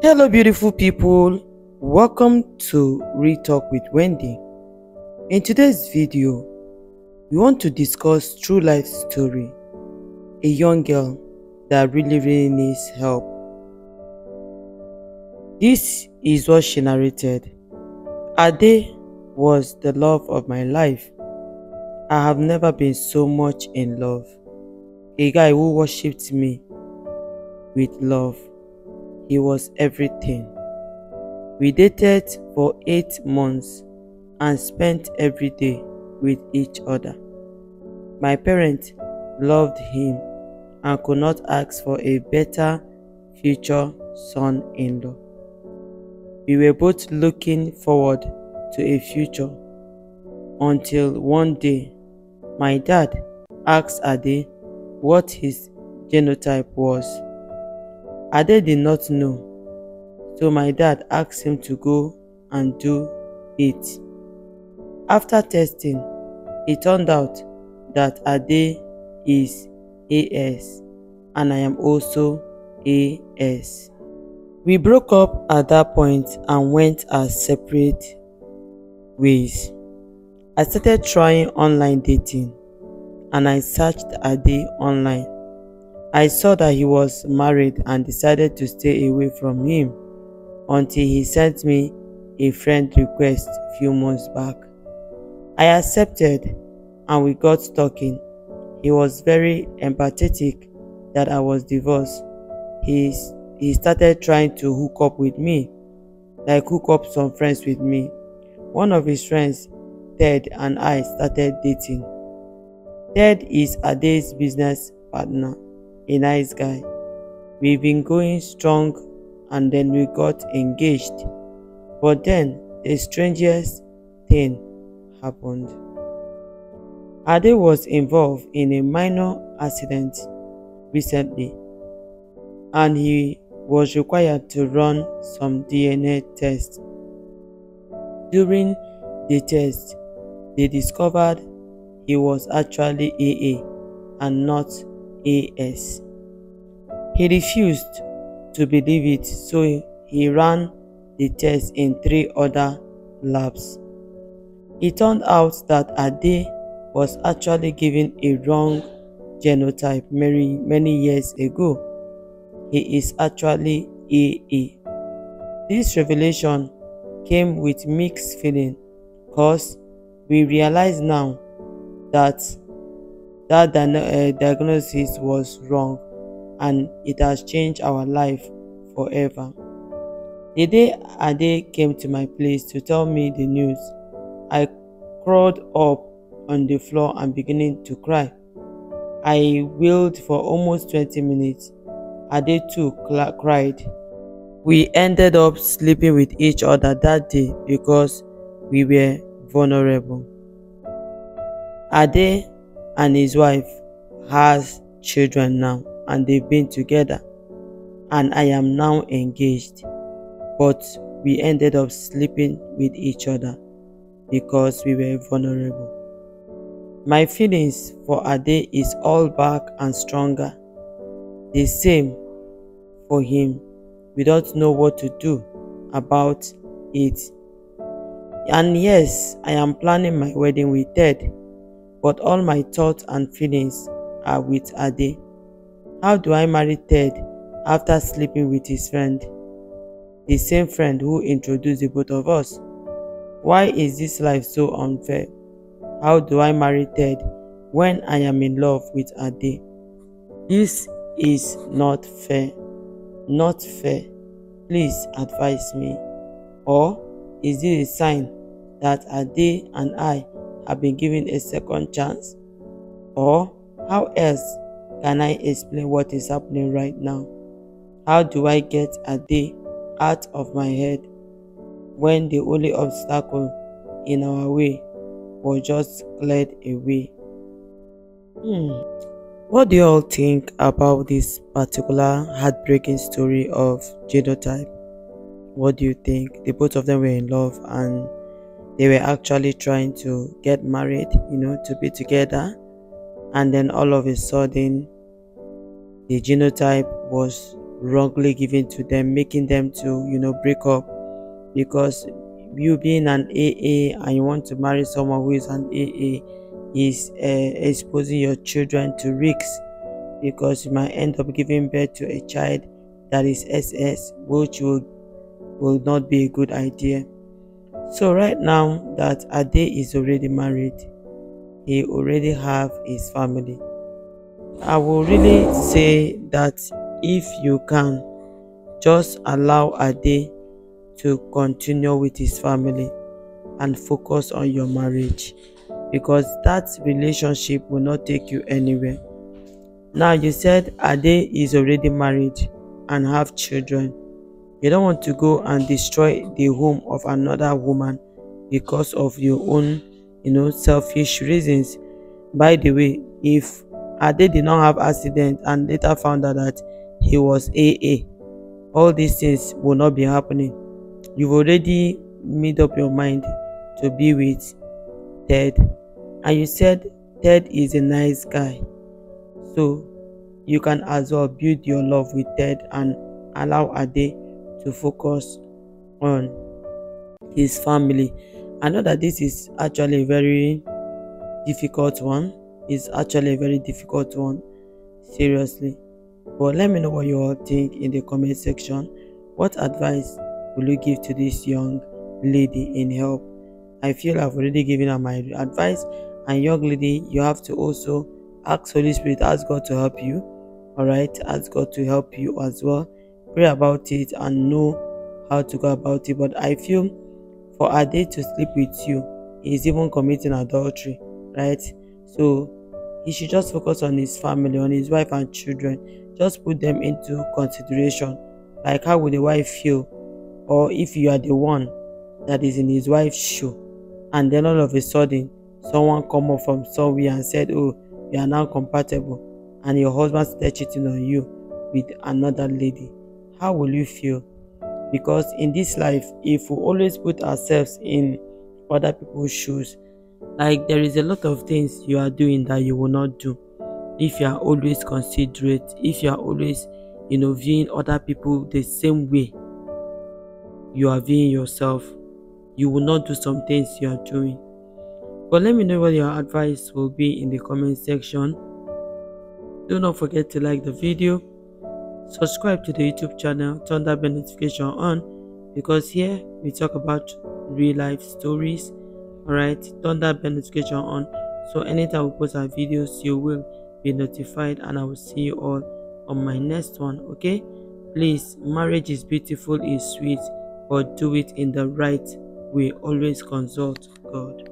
Hello, beautiful people. Welcome to Real Talk with Wendy. In today's video, we want to discuss true life story, a young girl that really needs help. This is what she narrated. Ade was the love of my life. I have never been so much in love. A guy who worshipped me with love. He was everything. We dated for 8 months and spent every day with each other. My parents loved him and could not ask for a better future son-in-law. We were both looking forward to a future until one day my dad asked Ade what his genotype was. Ade did not know, so my dad asked him to go and do it. After testing, it turned out that Ade is AS and I am also AS. We broke up at that point and went our separate ways. I started trying online dating and I searched Ade online. I saw that he was married and decided to stay away from him until he sent me a friend request a few months back. I accepted and we got talking. He was very empathetic that I was divorced. He started trying to hook up with me, like hook up some friends with me. One of his friends, Ted, and I started dating. Ted is Ade's business partner, a nice guy. We've been going strong and then we got engaged. But then the strangest thing happened. Ade was involved in a minor accident recently and he was required to run some DNA tests. During the test, they discovered he was actually AA and not AS. He refused to believe it, so he ran the test in 3 other labs. It turned out that Ade was actually given a wrong genotype many years ago. He is actually AA. This revelation came with mixed feeling because we realize now that diagnosis was wrong and it has changed our life forever. The day Ade came to my place to tell me the news, I crawled up on the floor and beginning to cry. I wailed for almost 20 minutes. Ade too cried. We ended up sleeping with each other that day because we were vulnerable. Ade and his wife has children now and they've been together, and I am now engaged, but we ended up sleeping with each other because we were vulnerable. My feelings for Ade is all back and stronger. The same for him. We don't know what to do about it. And yes, I am planning my wedding with Ted, but all my thoughts and feelings are with Ade. How do I marry Ted after sleeping with his friend? The same friend who introduced the both of us. Why is this life so unfair? How do I marry Ted when I am in love with Ade? This is not fair. Not fair. Please advise me. Or is it a sign that Ade and I have been given a second chance? Or how else can I explain what is happening right now? How do I get Ade out of my head when the only obstacle in our way was just cleared away? What do you all think about this particular heartbreaking story of Genotype? What do you think? The both of them were in love and they were actually trying to get married, to be together, and then all of a sudden the genotype was wrongly given to them, making them to break up. Because you being an AA and you want to marry someone who is an AA is exposing your children to risks, because you might end up giving birth to a child that is SS, which will not be a good idea. So right now that Ade is already married, he already have his family. I will really say that if you can, just allow Ade to continue with his family and focus on your marriage, because that relationship will not take you anywhere. Now you said Ade is already married and have children. You don't want to go and destroy the home of another woman because of your own selfish reasons. By the way, if Ade did not have accident and later found out that he was AA, all these things will not be happening. You've already made up your mind to be with Ted, and you said Ted is a nice guy, so you can as well build your love with Ted and allow Ade to focus on his family. I know that this is actually a very difficult one. It's actually a very difficult one, seriously. But let me know what you all think in the comment section. What advice will you give to this young lady in help? I feel I've already given her my advice. And young lady, you have to also ask Holy Spirit, ask God to help you. Alright, ask God to help you as well. Pray about it and know how to go about it. But I feel for Ade to sleep with you, he's even committing adultery, right? So he should just focus on his family, on his wife and children. Just put them into consideration. Like, how would the wife feel? Or if you are the one that is in his wife's shoe, and then all of a sudden someone come up from somewhere and said, oh, you are now compatible, and your husband started cheating on you with another lady, how will you feel? Because in this life, if we always put ourselves in other people's shoes, like, there is a lot of things you are doing that you will not do if you are always considerate, if you are always viewing other people the same way you are viewing yourself. You will not do some things you are doing. But let me know what your advice will be in the comment section. Do not forget to like the video, subscribe to the YouTube channel, turn that bell notification on, because here we talk about real life stories. Alright, turn that bell notification on, so anytime we post our videos you will be notified, and I will see you all on my next one. Okay, please, marriage is beautiful, is sweet, but do it in the right way. Always consult God.